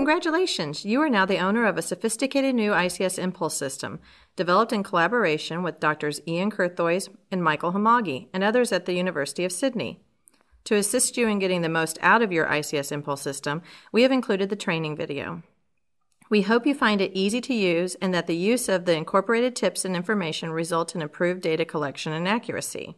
Congratulations! You are now the owner of a sophisticated new ICS impulse system, developed in collaboration with Drs. Ian Kurthoys and Michael Hamagi and others at the University of Sydney. To assist you in getting the most out of your ICS impulse system, we have included the training video. We hope you find it easy to use and that the use of the incorporated tips and information result in improved data collection and accuracy.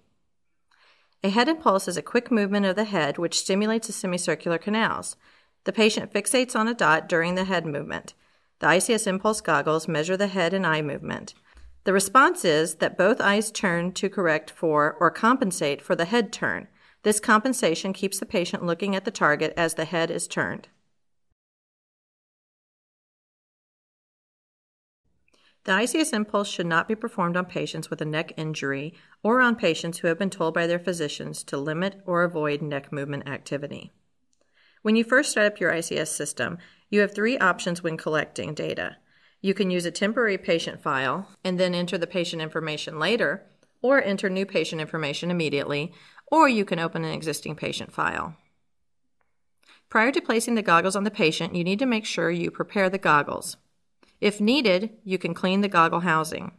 A head impulse is a quick movement of the head which stimulates the semicircular canals. The patient fixates on a dot during the head movement. The ICS impulse goggles measure the head and eye movement. The response is that both eyes turn to correct for or compensate for the head turn. This compensation keeps the patient looking at the target as the head is turned. The ICS impulse should not be performed on patients with a neck injury or on patients who have been told by their physicians to limit or avoid neck movement activity. When you first start up your ICS system, you have three options when collecting data. You can use a temporary patient file and then enter the patient information later, or enter new patient information immediately, or you can open an existing patient file. Prior to placing the goggles on the patient, you need to make sure you prepare the goggles. If needed, you can clean the goggle housing.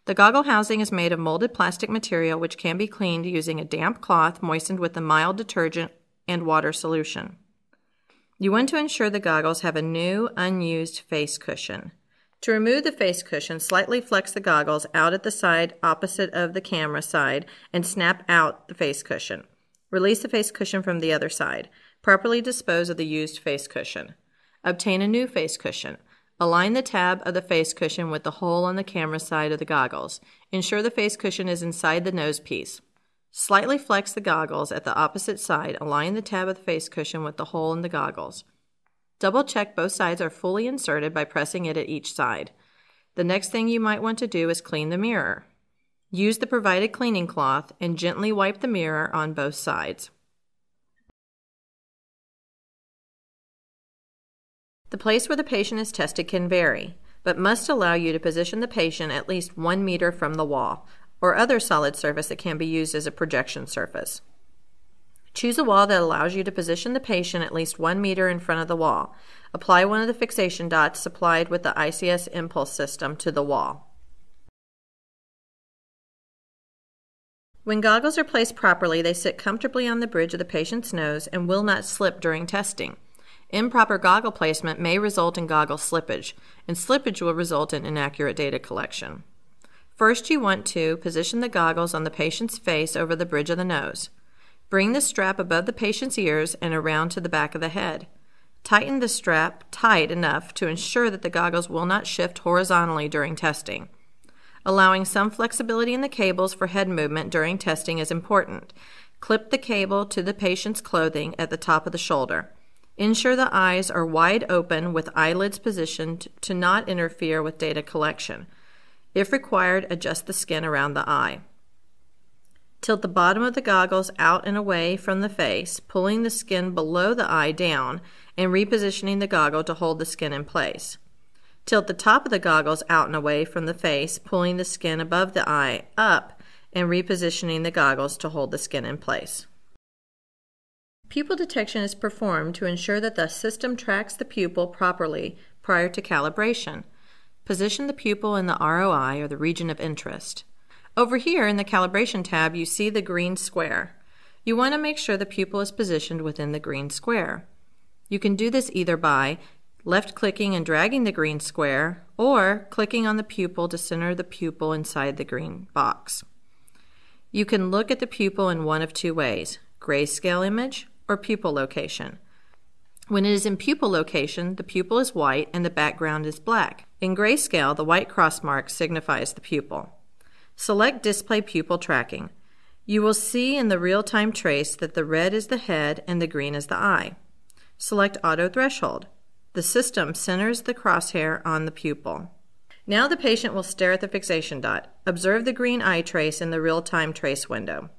The goggle housing is made of molded plastic material which can be cleaned using a damp cloth moistened with a mild detergent and water solution. You want to ensure the goggles have a new, unused face cushion. To remove the face cushion, slightly flex the goggles out at the side opposite of the camera side and snap out the face cushion. Release the face cushion from the other side. Properly dispose of the used face cushion. Obtain a new face cushion. Align the tab of the face cushion with the hole on the camera side of the goggles. Ensure the face cushion is inside the nose piece. Slightly flex the goggles at the opposite side. Align the tab of the face cushion with the hole in the goggles. Double check both sides are fully inserted by pressing it at each side. The next thing you might want to do is clean the mirror. Use the provided cleaning cloth and gently wipe the mirror on both sides. The place where the patient is tested can vary, but must allow you to position the patient at least 1 meter from the wall, or other solid surface that can be used as a projection surface. Choose a wall that allows you to position the patient at least 1 meter in front of the wall. Apply one of the fixation dots supplied with the ICS impulse system to the wall. When goggles are placed properly, they sit comfortably on the bridge of the patient's nose and will not slip during testing. Improper goggle placement may result in goggle slippage, and slippage will result in inaccurate data collection. First, you want to position the goggles on the patient's face over the bridge of the nose. Bring the strap above the patient's ears and around to the back of the head. Tighten the strap tight enough to ensure that the goggles will not shift horizontally during testing. Allowing some flexibility in the cables for head movement during testing is important. Clip the cable to the patient's clothing at the top of the shoulder. Ensure the eyes are wide open with eyelids positioned to not interfere with data collection. If required, adjust the skin around the eye. Tilt the bottom of the goggles out and away from the face, pulling the skin below the eye down and repositioning the goggle to hold the skin in place. Tilt the top of the goggles out and away from the face, pulling the skin above the eye up and repositioning the goggles to hold the skin in place. Pupil detection is performed to ensure that the system tracks the pupil properly prior to calibration. Position the pupil in the ROI, or the region of interest. Over here in the Calibration tab, you see the green square. You want to make sure the pupil is positioned within the green square. You can do this either by left-clicking and dragging the green square, or clicking on the pupil to center the pupil inside the green box. You can look at the pupil in one of two ways: grayscale image or pupil location. When it is in pupil location, the pupil is white and the background is black. In grayscale, the white cross mark signifies the pupil. Select Display Pupil Tracking. You will see in the real-time trace that the red is the head and the green is the eye. Select Auto Threshold. The system centers the crosshair on the pupil. Now the patient will stare at the fixation dot. Observe the green eye trace in the real-time trace window,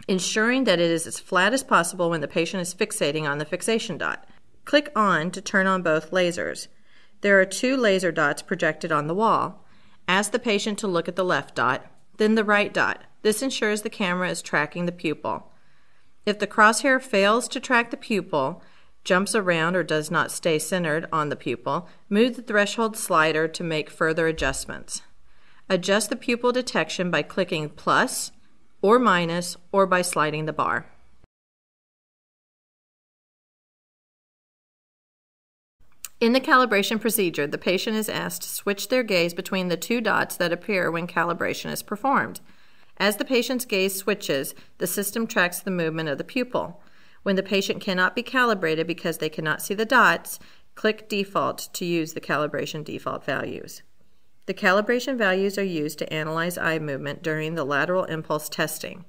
ensuring that it is as flat as possible when the patient is fixating on the fixation dot. Click On to turn on both lasers. There are 2 laser dots projected on the wall. Ask the patient to look at the left dot, then the right dot. This ensures the camera is tracking the pupil. If the crosshair fails to track the pupil, jumps around or does not stay centered on the pupil, move the threshold slider to make further adjustments. Adjust the pupil detection by clicking plus or minus or by sliding the bar. In the calibration procedure, the patient is asked to switch their gaze between the two dots that appear when calibration is performed. As the patient's gaze switches, the system tracks the movement of the pupil. When the patient cannot be calibrated because they cannot see the dots, click Default to use the calibration default values. The calibration values are used to analyze eye movement during the lateral impulse testing.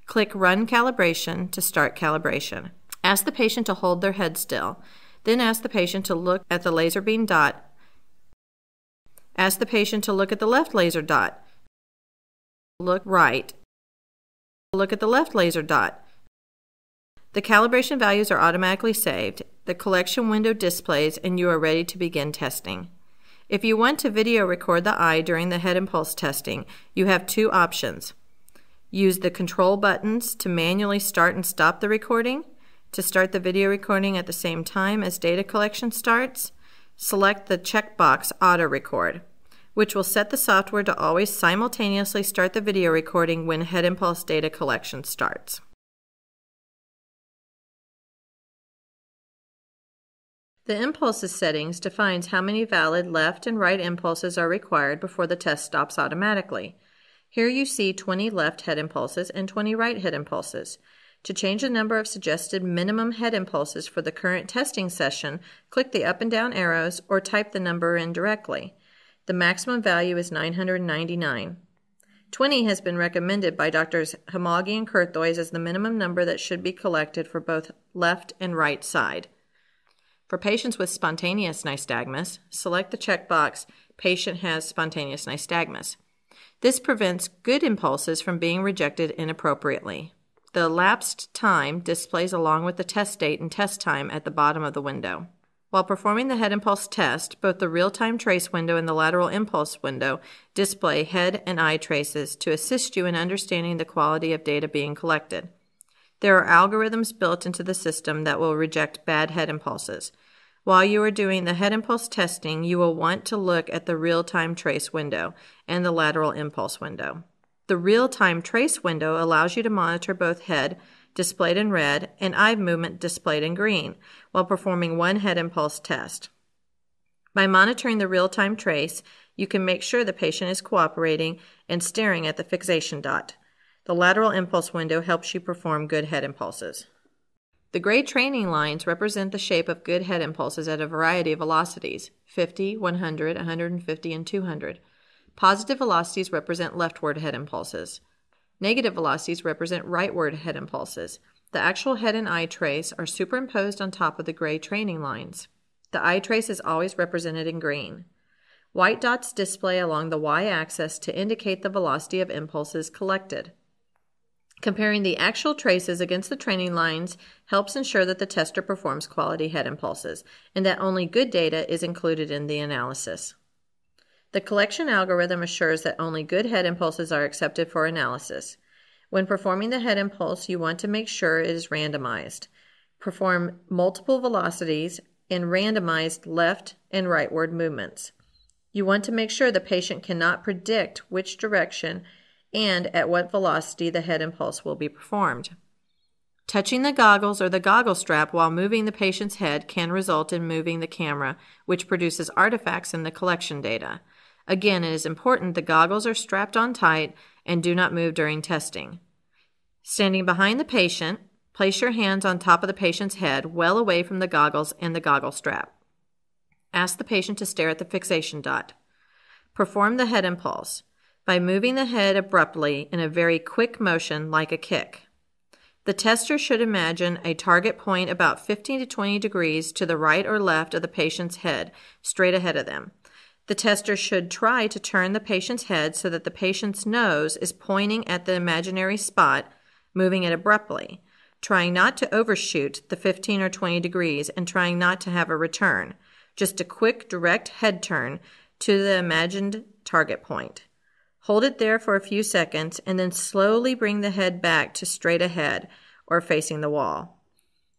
Click Run Calibration to start calibration. Ask the patient to hold their head still. Then ask the patient to look at the laser beam dot. Ask the patient to look at the left laser dot. Look right. Look at the left laser dot. The calibration values are automatically saved, the collection window displays, and you are ready to begin testing. If you want to video record the eye during the head impulse testing, you have two options. Use the control buttons to manually start and stop the recording. To start the video recording at the same time as data collection starts, select the checkbox Auto Record, which will set the software to always simultaneously start the video recording when head impulse data collection starts. The Impulses settings defines how many valid left and right impulses are required before the test stops automatically. Here you see 20 left head impulses and 20 right head impulses. To change the number of suggested minimum head impulses for the current testing session, click the up and down arrows or type the number in directly. The maximum value is 999. 20 has been recommended by Drs. Hamagi and Kurthoys as the minimum number that should be collected for both left and right side. For patients with spontaneous nystagmus, select the checkbox Patient has spontaneous nystagmus. This prevents good impulses from being rejected inappropriately. The elapsed time displays along with the test date and test time at the bottom of the window. While performing the head impulse test, both the real-time trace window and the lateral impulse window display head and eye traces to assist you in understanding the quality of data being collected. There are algorithms built into the system that will reject bad head impulses. While you are doing the head impulse testing, you will want to look at the real-time trace window and the lateral impulse window. The real-time trace window allows you to monitor both head, displayed in red, and eye movement displayed in green, while performing one head impulse test. By monitoring the real-time trace, you can make sure the patient is cooperating and staring at the fixation dot. The lateral impulse window helps you perform good head impulses. The gray training lines represent the shape of good head impulses at a variety of velocities, 50, 100, 150, and 200. Positive velocities represent leftward head impulses. Negative velocities represent rightward head impulses. The actual head and eye trace are superimposed on top of the gray training lines. The eye trace is always represented in green. White dots display along the y-axis to indicate the velocity of impulses collected. Comparing the actual traces against the training lines helps ensure that the tester performs quality head impulses and that only good data is included in the analysis. The collection algorithm assures that only good head impulses are accepted for analysis. When performing the head impulse, you want to make sure it is randomized. Perform multiple velocities and randomized left and rightward movements. You want to make sure the patient cannot predict which direction and at what velocity the head impulse will be performed. Touching the goggles or the goggle strap while moving the patient's head can result in moving the camera, which produces artifacts in the collection data. Again, it is important the goggles are strapped on tight and do not move during testing. Standing behind the patient, place your hands on top of the patient's head well away from the goggles and the goggle strap. Ask the patient to stare at the fixation dot. Perform the head impulse by moving the head abruptly in a very quick motion like a kick. The tester should imagine a target point about 15 to 20 degrees to the right or left of the patient's head, straight ahead of them. The tester should try to turn the patient's head so that the patient's nose is pointing at the imaginary spot, moving it abruptly, trying not to overshoot the 15 or 20 degrees and trying not to have a return, just a quick direct head turn to the imagined target point. Hold it there for a few seconds and then slowly bring the head back to straight ahead or facing the wall.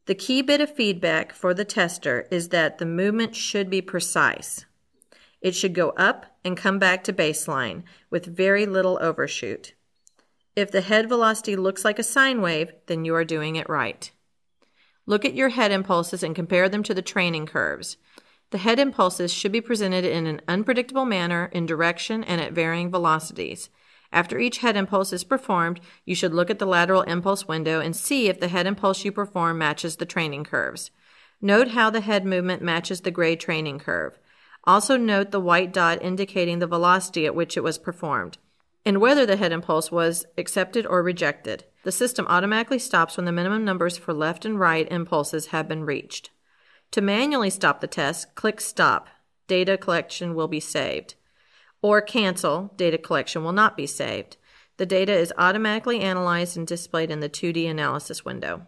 The key bit of feedback for the tester is that the movement should be precise. It should go up and come back to baseline with very little overshoot. If the head velocity looks like a sine wave, then you are doing it right. Look at your head impulses and compare them to the training curves. The head impulses should be presented in an unpredictable manner, in direction, and at varying velocities. After each head impulse is performed, you should look at the lateral impulse window and see if the head impulse you perform matches the training curves. Note how the head movement matches the gray training curve. Also note the white dot indicating the velocity at which it was performed, and whether the head impulse was accepted or rejected. The system automatically stops when the minimum numbers for left and right impulses have been reached. To manually stop the test, click Stop. Data collection will be saved. Or Cancel. Data collection will not be saved. The data is automatically analyzed and displayed in the 2D analysis window.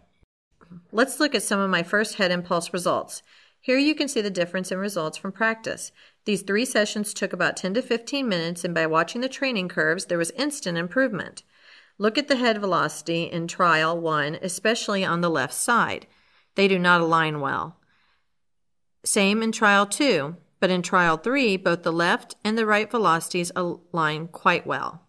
Let's look at some of my first head impulse results. Here you can see the difference in results from practice. These 3 sessions took about 10 to 15 minutes, and by watching the training curves, there was instant improvement. Look at the head velocity in trial 1, especially on the left side. They do not align well. Same in trial 2, but in trial 3, both the left and the right velocities align quite well.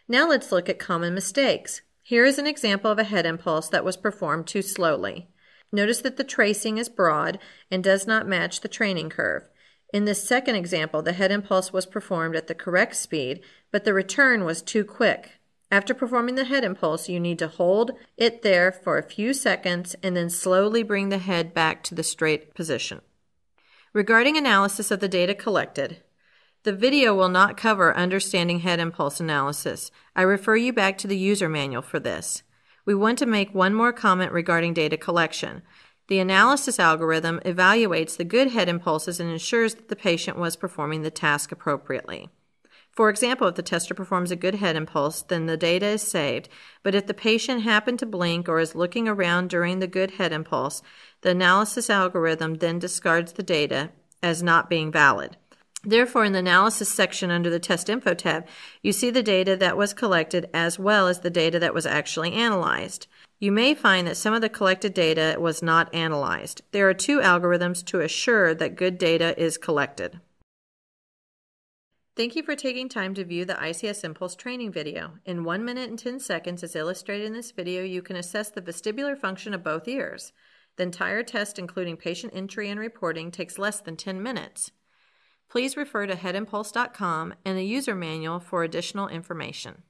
Now let's look at common mistakes. Here is an example of a head impulse that was performed too slowly. Notice that the tracing is broad and does not match the training curve. In this second example, the head impulse was performed at the correct speed, but the return was too quick. After performing the head impulse, you need to hold it there for a few seconds and then slowly bring the head back to the straight position. Regarding analysis of the data collected, the video will not cover understanding head impulse analysis. I refer you back to the user manual for this. We want to make one more comment regarding data collection. The analysis algorithm evaluates the good head impulses and ensures that the patient was performing the task appropriately. For example, if the tester performs a good head impulse, then the data is saved, but if the patient happened to blink or is looking around during the good head impulse, the analysis algorithm then discards the data as not being valid. Therefore, in the analysis section under the Test Info tab, you see the data that was collected as well as the data that was actually analyzed. You may find that some of the collected data was not analyzed. There are 2 algorithms to assure that good data is collected. Thank you for taking time to view the ICS Impulse training video. In 1 minute and 10 seconds, as illustrated in this video, you can assess the vestibular function of both ears. The entire test, including patient entry and reporting, takes less than 10 minutes. Please refer to headimpulse.com and the user manual for additional information.